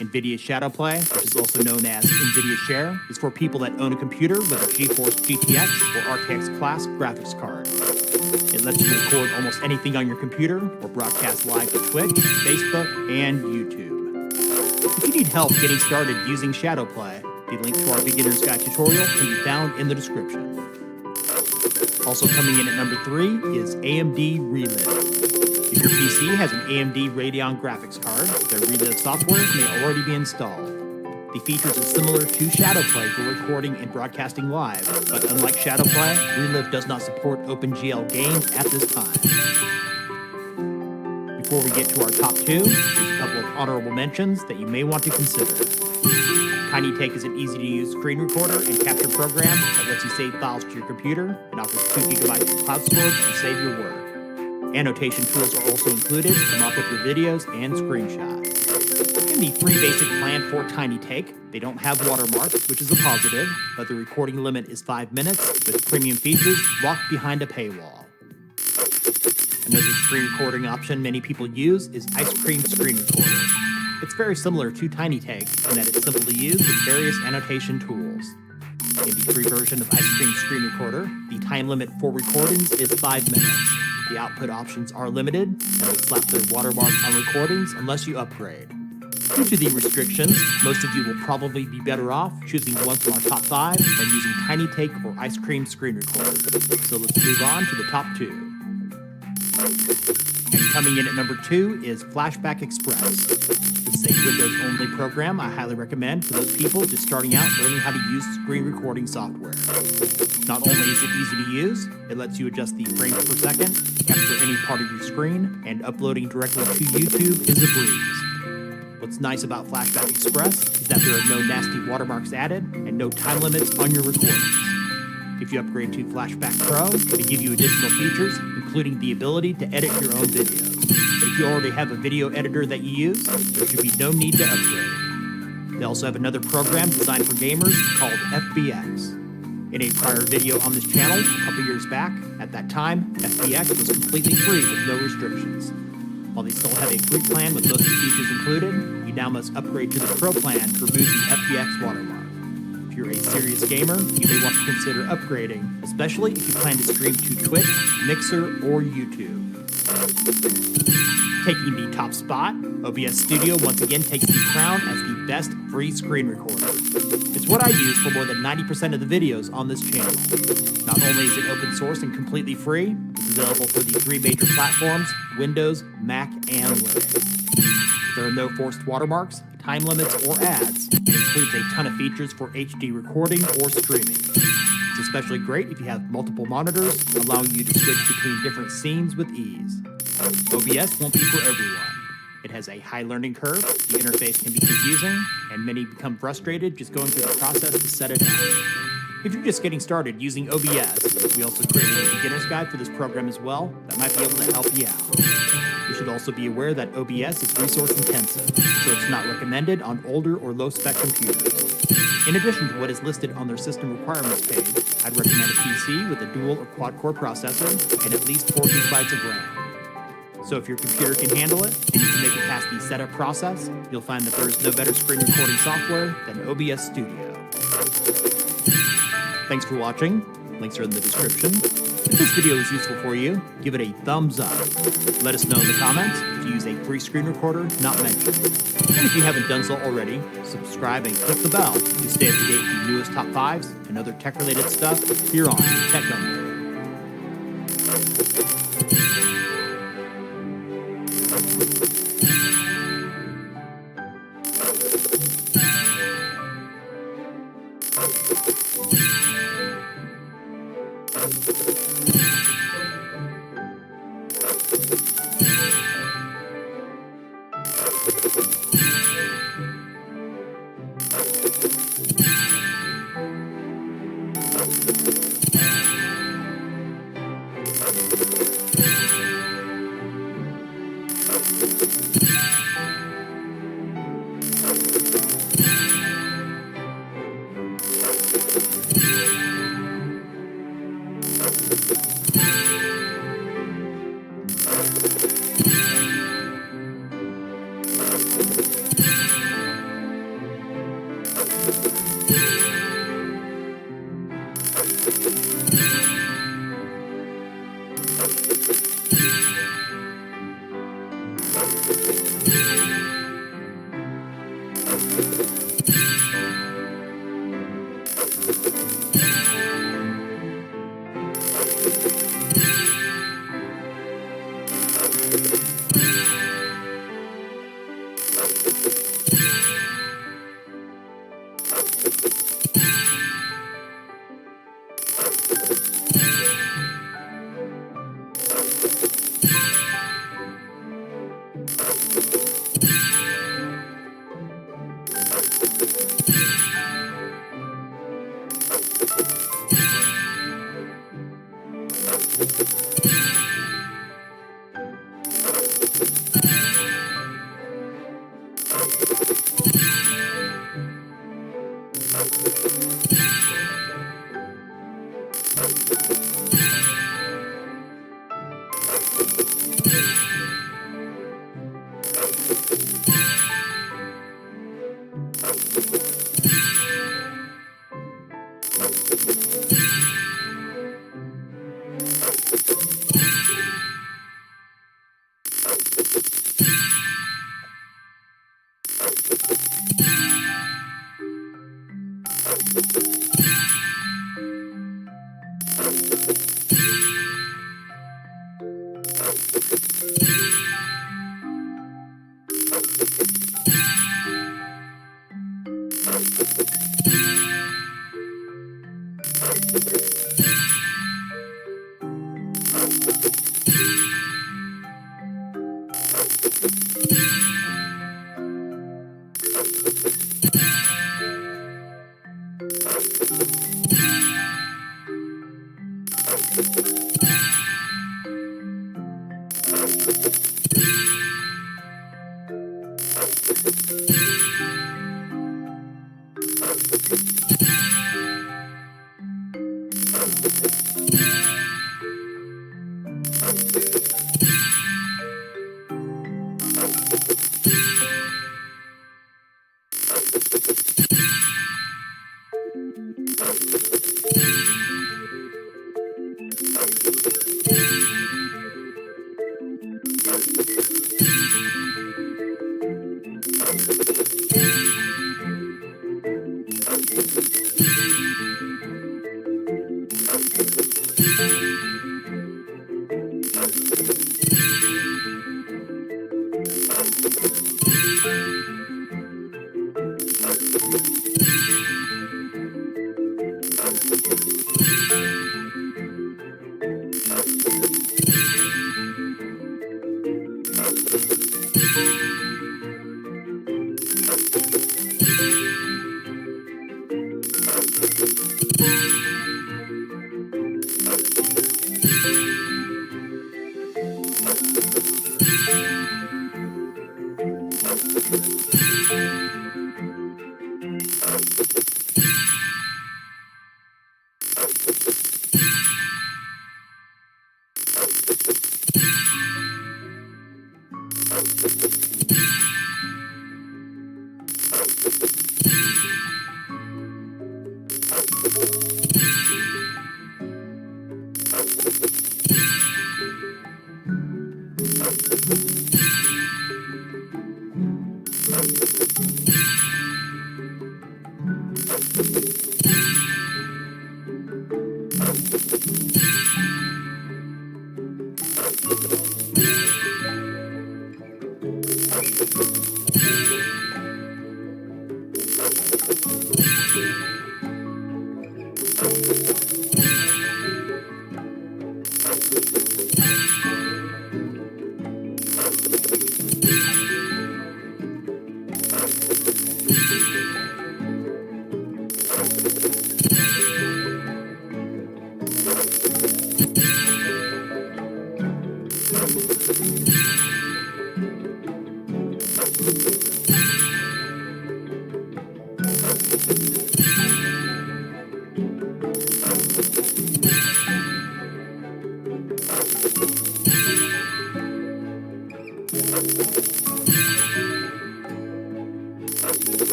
NVIDIA Shadowplay, which is also known as NVIDIA Share, is for people that own a computer with a GeForce GTX or RTX class graphics card. It lets you record almost anything on your computer or broadcast live to Twitch, Facebook, and YouTube. If you need help getting started using Shadowplay, the link to our beginner's guide tutorial can be found in the description. Also coming in at number 3 is AMD Relive. If your PC has an AMD Radeon graphics card, their Relive software may already be installed. The features are similar to Shadowplay for recording and broadcasting live, but unlike Shadowplay, Relive does not support OpenGL games at this time. Before we get to our top 2, there's a couple of honorable mentions that you may want to consider. TinyTake is an easy-to-use screen recorder and capture program that lets you save files to your computer and offers 2 GB of cloud storage to save your work. Annotation tools are also included to mark up your videos and screenshots. In the free basic plan for TinyTake, they don't have watermarks, which is a positive, but the recording limit is 5 minutes, with premium features locked behind a paywall. Another screen recording option many people use is Ice Cream Screen Recorder. It's very similar to TinyTake in that it's simple to use with various annotation tools. In the free version of Ice Cream Screen Recorder, the time limit for recordings is 5 minutes. The output options are limited, and they slap their watermark on recordings unless you upgrade. Due to the restrictions, most of you will probably be better off choosing one from our top 5 than using TinyTake or Ice Cream Screen Recorder. So let's move on to the top 2. And coming in at number 2 is Flashback Express. This is a Windows-only program I highly recommend for those people just starting out learning how to use screen recording software. Not only is it easy to use, it lets you adjust the frames per second, capture any part of your screen, and uploading directly to YouTube is a breeze. What's nice about Flashback Express is that there are no nasty watermarks added and no time limits on your recordings. If you upgrade to Flashback Pro, they give you additional features, including the ability to edit your own videos. But if you already have a video editor that you use, there should be no need to upgrade. They also have another program designed for gamers called FBX. In a prior video on this channel, a couple years back, at that time, FBX was completely free with no restrictions. While they still have a free plan with most of the features included, you now must upgrade to the Pro plan to remove the FBX watermark. If you're a serious gamer, you may want to consider upgrading, especially if you plan to stream to Twitch, Mixer, or YouTube. Taking the top spot, OBS Studio once again takes the crown as the best free screen recorder. It's what I use for more than 90% of the videos on this channel. Not only is it open source and completely free, it's available for the 3 major platforms, Windows, Mac, and Linux. There are no forced watermarks, time limits, or ads. It includes a ton of features for HD recording or streaming. It's especially great if you have multiple monitors, allowing you to switch between different scenes with ease. OBS won't be for everyone. It has a high learning curve, the interface can be confusing, and many become frustrated just going through the process to set it up. If you're just getting started using OBS, we also created a beginner's guide for this program as well that might be able to help you out. You should also be aware that OBS is resource intensive, so it's not recommended on older or low-spec computers. In addition to what is listed on their system requirements page, I'd recommend a PC with a dual or quad-core processor and at least 4 GB of RAM. So if your computer can handle it, and you can make it past the setup process, you'll find that there is no better screen recording software than OBS Studio. Thanks for watching. Links are in the description. If this video was useful for you, give it a thumbs up. Let us know in the comments if you use a free screen recorder not mentioned. And if you haven't done so already, subscribe and click the bell to stay up to date with the newest top 5s and other tech-related stuff here on Tech Number.